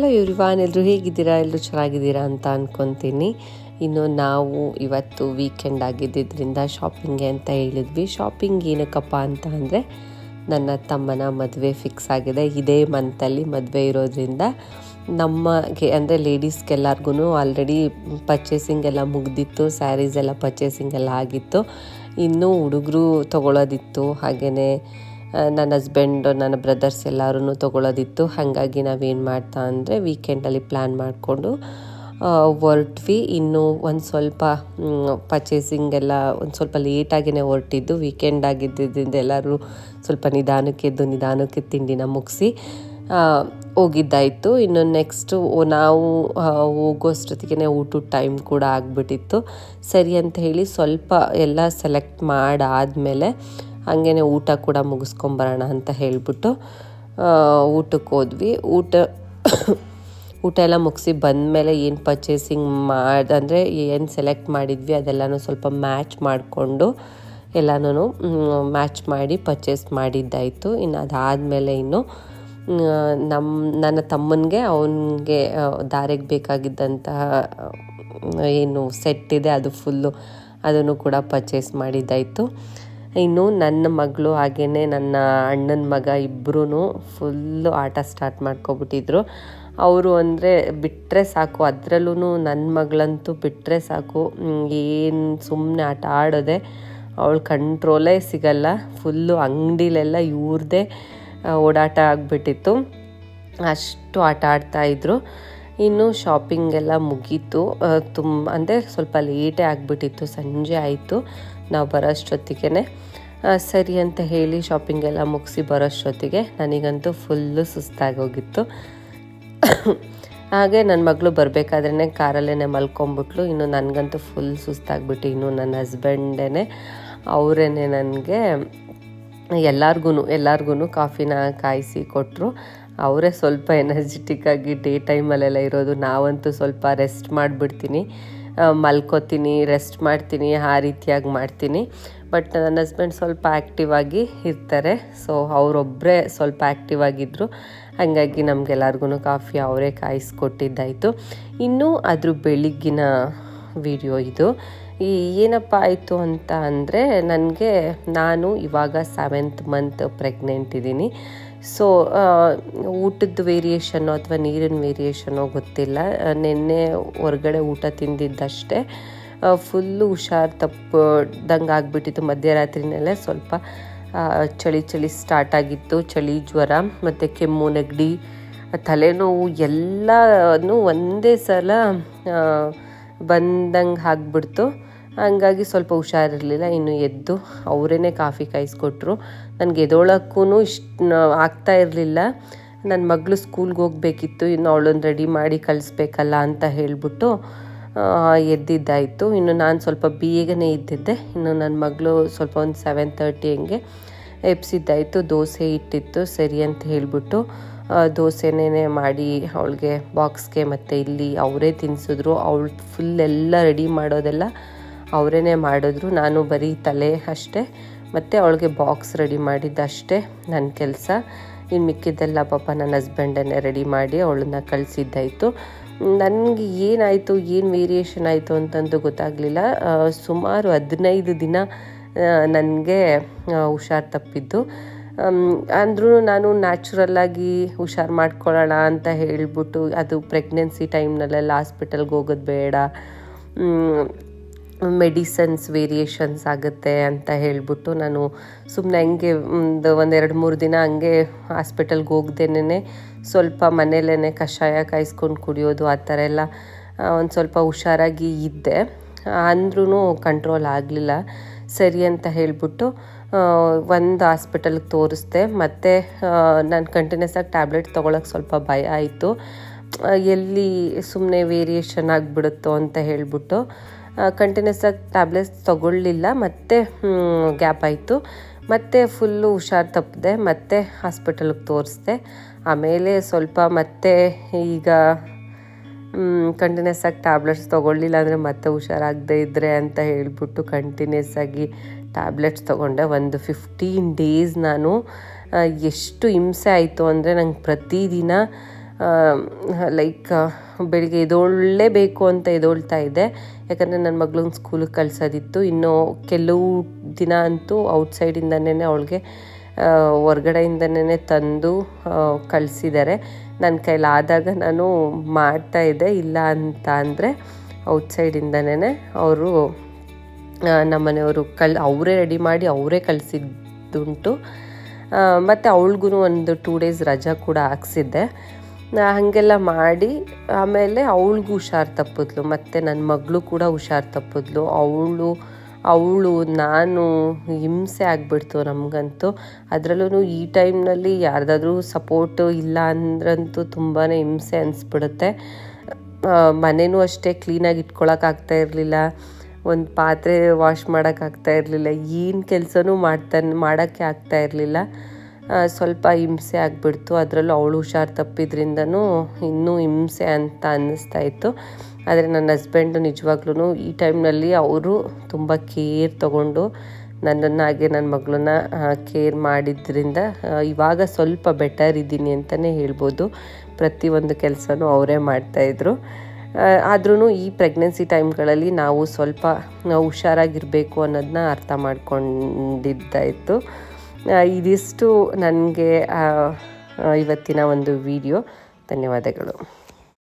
Hello everyone, ಎಲ್ಲರೂ ಹೇಗಿದ್ದೀರಾ? ಎಲ್ಲರೂ ಚೆನ್ನಾಗಿದ್ದೀರಾ ಅಂತ ಅಂದ್ಕೊತೀನಿ. ಇನ್ನು ನಾವು ಇವತ್ತು ವೀಕೆಂಡ್ ಆಗಿದ್ದರಿಂದ ಶಾಪಿಂಗ್ಗೆ ಅಂತ ಹೇಳಿದ್ವಿ. ಶಾಪಿಂಗ್ ಏನಕ್ಕಪ್ಪ ಅಂತ ಅಂದರೆ ನನ್ನ ತಮ್ಮನ ಮದುವೆ ಫಿಕ್ಸ್ ಆಗಿದೆ. ಇದೇ ಮಂತಲ್ಲಿ ಮದುವೆ ಇರೋದ್ರಿಂದ ನಮಗೆ ಅಂದರೆ ಲೇಡೀಸ್ಗೆಲ್ಲರಿಗೂ ಆಲ್ರೆಡಿ ಪರ್ಚೇಸಿಂಗ್ ಎಲ್ಲ ಮುಗ್ದಿತ್ತು. ಸ್ಯಾರೀಸ್ ಎಲ್ಲ ಪರ್ಚೇಸಿಂಗ್ ಎಲ್ಲ ಆಗಿತ್ತು. ಇನ್ನೂ ಹುಡುಗರು ತೊಗೊಳೋದಿತ್ತು. ಹಾಗೆಯೇ ನನ್ನ ಹಸ್ಬೆಂಡ್, ನನ್ನ ಬ್ರದರ್ಸ್ ಎಲ್ಲರೂ ತೊಗೊಳೋದಿತ್ತು. ಹಾಗಾಗಿ ನಾವೇನು ಮಾಡ್ತಾ ಅಂದರೆ ವೀಕೆಂಡಲ್ಲಿ ಪ್ಲ್ಯಾನ್ ಮಾಡಿಕೊಂಡು ಹೊರಟ್ವಿ. ಇನ್ನೂ ಒಂದು ಸ್ವಲ್ಪ ಪರ್ಚೇಸಿಂಗ್ ಎಲ್ಲ ಒಂದು ಸ್ವಲ್ಪ ಲೇಟಾಗಿಯೇ ಹೊರಟಿದ್ದು. ವೀಕೆಂಡ್ ಆಗಿದ್ದರಿಂದ ಎಲ್ಲರೂ ಸ್ವಲ್ಪ ನಿಧಾನಕ್ಕೆ ತಿಂಡಿನ ಮುಗಿಸಿ ಹೋಗಿದ್ದಾಯಿತು. ಇನ್ನು ನೆಕ್ಸ್ಟು ನಾವು ಹೋಗೋಷ್ಟೊತ್ತಿಗೆ ಊಟದ ಟೈಮ್ ಕೂಡ ಆಗಿಬಿಟ್ಟಿತ್ತು. ಸರಿ ಅಂತ ಹೇಳಿ ಸ್ವಲ್ಪ ಎಲ್ಲ ಸೆಲೆಕ್ಟ್ ಮಾಡಾದಮೇಲೆ ಹಾಗೇ ಊಟ ಕೂಡ ಮುಗಿಸ್ಕೊಂಬರೋಣ ಅಂತ ಹೇಳಿಬಿಟ್ಟು ಊಟಕ್ಕೆ ಹೋದ್ವಿ. ಊಟ ಎಲ್ಲ ಮುಗಿಸಿ ಬಂದಮೇಲೆ ಏನು ಪರ್ಚೇಸಿಂಗ್ ಅಂದರೆ ಏನು ಸೆಲೆಕ್ಟ್ ಮಾಡಿದ್ವಿ ಅದೆಲ್ಲನೂ ಸ್ವಲ್ಪ ಮ್ಯಾಚ್ ಮಾಡಿಕೊಂಡು ಎಲ್ಲನೂ ಮ್ಯಾಚ್ ಮಾಡಿ ಪರ್ಚೇಸ್ ಮಾಡಿದ್ದಾಯಿತು. ಇನ್ನು ಅದಾದಮೇಲೆ ಇನ್ನು ನನ್ನ ತಮ್ಮನಿಗೆ ಅವನಿಗೆ ದಾರಿಗೆ ಬೇಕಾಗಿದ್ದಂತಹ ಏನು ಸೆಟ್ ಇದೆ ಅದು ಫುಲ್ಲು ಅದನ್ನು ಕೂಡ ಪರ್ಚೇಸ್ ಮಾಡಿದ್ದಾಯಿತು. ಇನ್ನು ನನ್ನ ಮಗಳು ಹಾಗೆಯೇ ನನ್ನ ಅಣ್ಣನ ಮಗ ಇಬ್ಬರೂ ಫುಲ್ಲು ಆಟ ಸ್ಟಾರ್ಟ್ ಮಾಡ್ಕೊಬಿಟ್ಟಿದ್ರು. ಅವರು ಅಂದರೆ ಬಿಟ್ಟರೆ ಸಾಕು, ಅದರಲ್ಲೂ ನನ್ನ ಮಗಳಂತೂ ಬಿಟ್ಟರೆ ಸಾಕು, ಏನು ಸುಮ್ಮನೆ ಆಟ ಆಡೋದೆ, ಅವಳು ಕಂಟ್ರೋಲೇ ಸಿಗಲ್ಲ. ಫುಲ್ಲು ಅಂಗಡಿಲೆಲ್ಲ ಇವ್ರದ್ದೇ ಓಡಾಟ ಆಗಿಬಿಟ್ಟಿತ್ತು. ಅಷ್ಟು ಆಟ ಆಡ್ತಾಯಿದ್ರು. ಇನ್ನು ಶಾಪಿಂಗೆಲ್ಲ ಮುಗೀತು. ಅಂದರೆ ಸ್ವಲ್ಪ ಲೇಟೇ ಆಗಿಬಿಟ್ಟಿತ್ತು, ಸಂಜೆ ಆಯಿತು ನಾವು ಬರೋಷ್ಟೊತ್ತಿಗೆ. ಸರಿ ಅಂತ ಹೇಳಿ ಶಾಪಿಂಗೆಲ್ಲ ಮುಗಿಸಿ ಬರೋಷ್ಟೊತ್ತಿಗೆ ನನಗಂತೂ ಫುಲ್ಲು ಸುಸ್ತಾಗೋಗಿತ್ತು. ಹಾಗೆ ನನ್ನ ಮಗಳು ಬರಬೇಕಾದ್ರೇ ಕಾರಲ್ಲೇ ಮಲ್ಕೊಂಬಿಟ್ಲು. ಇನ್ನು ನನಗಂತೂ ಫುಲ್ ಸುಸ್ತಾಗ್ಬಿಟ್ಟು ಇನ್ನು ನನ್ನ ಹಸ್ಬೆಂಡೇ ಅವರೇ ನನಗೆ ಎಲ್ಲರಿಗೂ ಕಾಫಿನ ಕಾಯಿಸಿ ಕೊಟ್ಟರು. ಅವರೇ ಸ್ವಲ್ಪ ಎನರ್ಜೆಟಿಕ್ಕಾಗಿ ಡೇ ಟೈಮಲ್ಲೆಲ್ಲ ಇರೋದು. ನಾವಂತೂ ಸ್ವಲ್ಪ ರೆಸ್ಟ್ ಮಾಡಿಬಿಡ್ತೀನಿ, ಮಲ್ಕೋತೀನಿ, ರೆಸ್ಟ್ ಮಾಡ್ತೀನಿ, ಆ ರೀತಿಯಾಗಿ ಮಾಡ್ತೀನಿ. ಬಟ್ ನನ್ನ ಹಸ್ಬೆಂಡ್ ಸ್ವಲ್ಪ ಆ್ಯಕ್ಟಿವ್ ಆಗಿ ಇರ್ತಾರೆ. ಸೊ ಅವರೊಬ್ಬರೇ ಸ್ವಲ್ಪ ಆ್ಯಕ್ಟಿವ್ ಆಗಿದ್ದರು. ಹಾಗಾಗಿ ನಮಗೆಲ್ಲರಿಗೂ ಕಾಫಿ ಅವರೇ ಕಾಯಿಸ್ಕೊಟ್ಟಿದ್ದಾಯಿತು. ಇನ್ನು ಅದ್ರ ಬೆಳಿಗ್ಗಿನ ವಿಡಿಯೋ ಇದು. ಏನಪ್ಪ ಆಯಿತು ಅಂತ ಅಂದರೆ ನಾನು ಇವಾಗ 7th ಮಂತ್ ಪ್ರೆಗ್ನೆಂಟ್ ಇದ್ದೀನಿ. ಸೊ ಊಟದ ವೇರಿಯೇಷನ್ನು ಅಥವಾ ನೀರಿನ ವೇರಿಯೇಷನೋ ಗೊತ್ತಿಲ್ಲ. ನಿನ್ನೆ ಹೊರಗಡೆ ಊಟ ತಿಂದಿದ್ದಷ್ಟೇ ಫುಲ್ಲು ಹುಷಾರು ತಪ್ಪದಂಗೆ ಆಗಿಬಿಟ್ಟಿತ್ತು. ಮಧ್ಯರಾತ್ರಿನಲ್ಲೇ ಸ್ವಲ್ಪ ಚಳಿ ಸ್ಟಾರ್ಟ್ ಆಗಿತ್ತು. ಚಳಿ, ಜ್ವರ ಮತ್ತು ಕೆಮ್ಮು, ನೆಗಡಿ, ತಲೆನೋವು ಎಲ್ಲನೂ ಒಂದೇ ಸಲ ಬಂದಂಗೆ ಆಗಿಬಿಡ್ತು. ಹಂಗಾಗಿ ಸ್ವಲ್ಪ ಹುಷಾರಿರಲಿಲ್ಲ. ಇನ್ನು ಎದ್ದು ಅವರೇ ಕಾಫಿ ಕಾಯಿಸ್ಕೊಟ್ರು. ನನಗೆ ಎದೊಳಕ್ಕೂ ಆಗ್ತಾ ಇರಲಿಲ್ಲ. ನನ್ನ ಮಗಳು ಸ್ಕೂಲ್ಗೆ ಹೋಗಬೇಕಿತ್ತು. ಇನ್ನು ಅವಳನ್ನು ರೆಡಿ ಮಾಡಿ ಕಳಿಸ್ಬೇಕಲ್ಲ ಅಂತ ಹೇಳಿಬಿಟ್ಟು ಎದ್ದಿದ್ದಾಯಿತು. ಇನ್ನು ನಾನು ಸ್ವಲ್ಪ ಬೇಗನೆ ಇದ್ದಿದ್ದೆ. ಇನ್ನು ನನ್ನ ಮಗಳು ಸ್ವಲ್ಪ ಒಂದು 7:30 ಹಂಗೆ ಎಬ್ಸಿದ್ದಾಯಿತು. ದೋಸೆ ಇಟ್ಟಿತ್ತು. ಸರಿ ಅಂತ ಹೇಳಿಬಿಟ್ಟು ದೋಸೆನೇ ಮಾಡಿ ಅವಳಿಗೆ ಬಾಕ್ಸ್ಗೆ ಮತ್ತು ಇಲ್ಲಿ ಅವರೇ ತಿನ್ನಿಸಿದ್ರು. ಅವಳು ಫುಲ್ ಎಲ್ಲ ರೆಡಿ ಮಾಡೋದೆಲ್ಲ ಅವರೇ ಮಾಡಿದ್ರು. ನಾನು ಬರೀ ತಲೆ ಅಷ್ಟೇ ಮತ್ತು ಅವಳಿಗೆ ಬಾಕ್ಸ್ ರೆಡಿ ಮಾಡಿದ್ದಷ್ಟೇ ನನ್ನ ಕೆಲಸ. ಇನ್ನು ಮಿಕ್ಕಿದ್ದೆಲ್ಲ ಪಾಪ ನನ್ನ ಹಸ್ಬೆಂಡನ್ನೇ ರೆಡಿ ಮಾಡಿ ಅವಳನ್ನ ಕಳಿಸಿದ್ದಾಯಿತು. ನನಗೆ ಏನಾಯಿತು, ಏನು ವೇರಿಯೇಷನ್ ಆಯಿತು ಅಂತಂದು ಗೊತ್ತಾಗಲಿಲ್ಲ. ಸುಮಾರು 15 ದಿನ ನನಗೆ ಹುಷಾರು ತಪ್ಪಿದ್ದು. ಅಂದ್ರೂ ನಾನು ನ್ಯಾಚುರಲ್ಲಾಗಿ ಹುಷಾರು ಮಾಡ್ಕೊಳ್ಳೋಣ ಅಂತ ಹೇಳಿಬಿಟ್ಟು, ಅದು ಪ್ರೆಗ್ನೆನ್ಸಿ ಟೈಮ್ನಲ್ಲೆಲ್ಲ ಹಾಸ್ಪಿಟಲ್ಗೆ ಹೋಗೋದು ಬೇಡ, ಮೆಡಿಸನ್ಸ್ ವೇರಿಯೇಷನ್ಸ್ ಆಗುತ್ತೆ ಅಂತ ಹೇಳಿಬಿಟ್ಟು ನಾನು ಸುಮ್ಮನೆ ಹಂಗೆ ಒಂದು 2-3 ದಿನ ಹಂಗೆ ಹಾಸ್ಪಿಟಲ್ಗೆ ಹೋಗ್ದೇನೆ ಸ್ವಲ್ಪ ಮನೇಲೇ ಕಷಾಯ ಕಾಯಿಸ್ಕೊಂಡು ಕುಡಿಯೋದು ಆ ಥರ ಎಲ್ಲ ಒಂದು ಸ್ವಲ್ಪ ಹುಷಾರಾಗಿ ಇದ್ದೆ. ಅಂದ್ರೂ ಕಂಟ್ರೋಲ್ ಆಗಲಿಲ್ಲ. ಸರಿ ಅಂತ ಹೇಳಿಬಿಟ್ಟು ಒಂದು ಹಾಸ್ಪಿಟಲ್ಗೆ ತೋರಿಸ್ದೆ. ಮತ್ತು ನಾನು ಕಂಟಿನ್ಯೂಸ್ ಆಗಿ ಟ್ಯಾಬ್ಲೆಟ್ ತೊಗೊಳಕ್ಕೆ ಸ್ವಲ್ಪ ಭಯ ಆಯಿತು. ಎಲ್ಲಿ ಸುಮ್ಮನೆ ವೇರಿಯೇಷನ್ ಆಗಿಬಿಡುತ್ತೋ ಅಂತ ಹೇಳಿಬಿಟ್ಟು ಕಂಟಿನ್ಯೂಸ್ ಆಗಿ ಟ್ಯಾಬ್ಲೆಟ್ಸ್ ತೊಗೊಳ್ಳಿಲ್ಲ. ಮತ್ತು ಗ್ಯಾಪ್ ಆಯಿತು. ಮತ್ತು ಫುಲ್ಲು ಹುಷಾರು ತಪ್ಪಿದೆ. ಮತ್ತು ಹಾಸ್ಪಿಟಲ್ಗೆ ತೋರಿಸ್ದೆ. ಆಮೇಲೆ ಸ್ವಲ್ಪ ಮತ್ತೆ ಈಗ ಕಂಟಿನ್ಯೂಸ್ ಆಗಿ ಟ್ಯಾಬ್ಲೆಟ್ಸ್ ತೊಗೊಳ್ಳಿಲ್ಲ ಅಂದರೆ ಮತ್ತೆ ಹುಷಾರಾಗದೇ ಇದ್ದರೆ ಅಂತ ಹೇಳಿಬಿಟ್ಟು ಕಂಟಿನ್ಯೂಸ್ ಆಗಿ ಟ್ಯಾಬ್ಲೆಟ್ಸ್ ತೊಗೊಂಡೆ. ಒಂದು 15 ಡೇಸ್ ನಾನು ಎಷ್ಟು ಹಿಂಸೆ ಆಯಿತು ಅಂದರೆ ನಂಗೆ ಪ್ರತಿದಿನ ಲೈಕ್ ಬೆಳಿಗ್ಗೆ ಎದ್ದೇಳಲೇಬೇಕು ಅಂತ ಎದ್ದೇಳ್ತಾ ಇದ್ದೆ. ಯಾಕಂದರೆ ನನ್ನ ಮಗಳನ್ನ ಸ್ಕೂಲಿಗೆ ಕಳ್ಸೋದಿತ್ತು. ಇನ್ನು ಕೆಲವು ದಿನ ಅಂತೂ ಔಟ್ಸೈಡಿಂದನೇ ಅವಳಿಗೆ ಹೊರ್ಗಡೆಯಿಂದನೇ ತಂದು ಕಳಿಸಿದ್ದಾರೆ. ನನ್ನ ಕೈಲಾದಾಗ ನಾನು ಮಾಡ್ತಾಯಿದ್ದೆ, ಇಲ್ಲ ಅಂತ ಅಂದರೆ ಔಟ್ಸೈಡಿಂದನೇ ಅವರು ನಮ್ಮನೆಯವರು ಅವರೇ ರೆಡಿ ಮಾಡಿ ಅವರೇ ಕಳಿಸಿದ್ದುಂಟು. ಮತ್ತು ಅವಳಿಗೂ ಒಂದು 2 ಡೇಸ್ ರಜಾ ಕೂಡ ಹಾಕ್ಸಿದ್ದೆ. ಹಾಗೆಲ್ಲ ಮಾಡಿ ಆಮೇಲೆ ಅವಳಿಗೂ ಹುಷಾರು ತಪ್ಪಿದ್ಲು, ಮತ್ತು ನನ್ನ ಮಗಳು ಕೂಡ ಹುಷಾರು ತಪ್ಪಿದ್ಲು. ಅವಳು ನಾನು ಹಿಂಸೆ ಆಗಿಬಿಡ್ತು ನಮಗಂತೂ. ಅದರಲ್ಲೂ ಈ ಟೈಮ್ನಲ್ಲಿ ಯಾರ್ದಾದ್ರೂ ಸಪೋರ್ಟು ಇಲ್ಲ ಅಂದ್ರಂತೂ ತುಂಬಾ ಹಿಂಸೆ ಅನಿಸ್ಬಿಡುತ್ತೆ. ಮನೆಯೂ ಅಷ್ಟೇ ಕ್ಲೀನಾಗಿ ಇಟ್ಕೊಳಕ್ಕಾಗ್ತಾ ಇರಲಿಲ್ಲ, ಒಂದು ಪಾತ್ರೆ ವಾಶ್ ಮಾಡೋಕ್ಕಾಗ್ತಾ ಇರಲಿಲ್ಲ, ಏನು ಕೆಲಸನೂ ಮಾಡೋಕ್ಕೆ ಆಗ್ತಾ ಇರಲಿಲ್ಲ. ಸ್ವಲ್ಪ ಹಿಂಸೆ ಆಗಿಬಿಡ್ತು. ಅದರಲ್ಲೂ ಅವಳು ಹುಷಾರು ತಪ್ಪಿದ್ರಿಂದನೂ ಇನ್ನೂ ಹಿಂಸೆ ಅಂತ ಅನ್ನಿಸ್ತಾ ಇತ್ತು. ಆದರೆ ನನ್ನ ಹಸ್ಬೆಂಡು ನಿಜವಾಗ್ಲೂ ಈ ಟೈಮ್ನಲ್ಲಿ ಅವರು ತುಂಬ ಕೇರ್ ತೊಗೊಂಡು ನನ್ನನ್ನಾಗೆ ನನ್ನ ಮಗಳನ್ನ ಕೇರ್ ಮಾಡಿದ್ರಿಂದ ಇವಾಗ ಸ್ವಲ್ಪ ಬೆಟರ್ ಇದ್ದೀನಿ ಅಂತಲೇ ಹೇಳ್ಬೋದು. ಪ್ರತಿಯೊಂದು ಕೆಲಸನೂ ಅವರೇ ಮಾಡ್ತಾಯಿದ್ರು. ಆದ್ರೂ ಈ ಪ್ರೆಗ್ನೆನ್ಸಿ ಟೈಮ್ಗಳಲ್ಲಿ ನಾವು ಸ್ವಲ್ಪ ಹುಷಾರಾಗಿರಬೇಕು ಅನ್ನೋದನ್ನ ಅರ್ಥ ಮಾಡ್ಕೊಂಡಿದ್ದಾಯಿತು. ಇದಿಷ್ಟು ನನಗೆ ಇವತ್ತಿನ ಒಂದು ವಿಡಿಯೋ. ಧನ್ಯವಾದಗಳು.